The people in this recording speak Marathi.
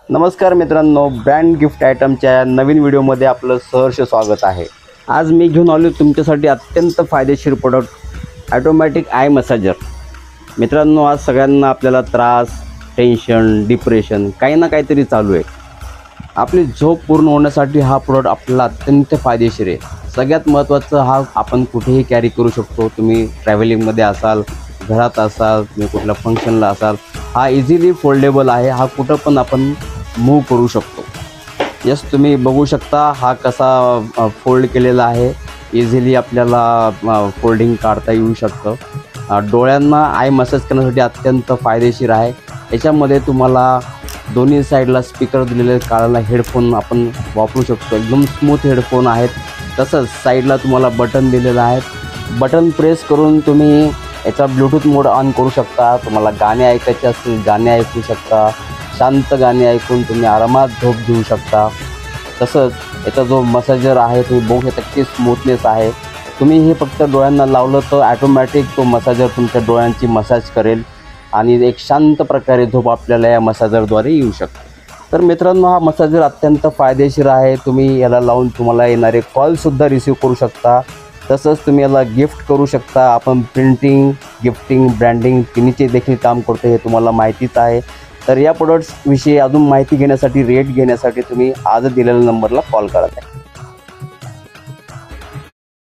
नमस्कार मित्रांनो, ब्रँड गिफ्ट आयटमच्या नवीन व्हिडिओमध्ये आपलं सहर्ष स्वागत आहे। आज मी घेऊन आलो तुमच्यासाठी अत्यंत फायदेशीर प्रोडक्ट ऑटोमॅटिक आय मसाजर। मित्रांनो, आज सगळ्यांना आपल्याला त्रास, टेन्शन, डिप्रेशन काही ना काहीतरी चालू आहे। आपली झोप पूर्ण होण्यासाठी हा प्रोडक्ट आपल्याला अत्यंत फायदेशीर आहे। सगळ्यात महत्त्वाचं हा आपण कुठेही कॅरी करू शकतो। तुम्ही ट्रॅव्हलिंगमध्ये असाल, घरात असाल, तुम्ही कुठल्या फंक्शनला असाल, हा इझिली फोल्डेबल आहे। हा कुठं पण आपण मूव करू शकतो। यस, तुम्ही बघू शकता हा कसा फोल्ड केलेला आहे। इझिली आपल्याला फोल्डिंग काढता येऊ शकतं। डोळ्यांना आय मसाज करण्यासाठी अत्यंत फायदेशीर आहे। याच्यामध्ये तुम्हाला दोन्ही साईडला स्पीकर दिलेले कानाला हेडफोन आपण वापरू शकतो। एकदम स्मूथ हेडफोन आहेत। तसंच साईडला तुम्हाला बटन दिलेलं आहे। बटन प्रेस करून तुम्ही याचा ब्लूटूथ मोड ऑन करू शकता। तुम्हाला गाणे ऐकायचे असतील गाणे ऐकू शकता। शांत गाणे ऐकून तुम्ही आरामात झोप घेऊ शकता। तसंच याचा जो मसाजर आहे तुम्ही बघू शकता किती स्मूथनेस आहे। तुम्ही हे फक्त डोळ्यांना लावलं तर ॲटोमॅटिक तो मसाजर तुमच्या डोळ्यांची मसाज करेल आणि एक शांत प्रकारे झोप आपल्याला या मसाजरद्वारे येऊ शकते। तर मित्रांनो, हा मसाजर अत्यंत फायदेशीर आहे। तुम्ही याला लावून तुम्हाला येणारे कॉलसुद्धा रिसीव करू शकता। तसंच तुम्ही याला गिफ्ट करू शकता। आपण प्रिंटिंग, गिफ्टिंग, ब्रँडिंग तिन्हीचे देखील काम करतो, हे तुम्हाला माहितीच आहे। तर या प्रोडक्ट्सविषयी अजून माहिती घेण्यासाठी, रेट घेण्यासाठी तुम्ही आजच दिलेल्या नंबरला कॉल करा।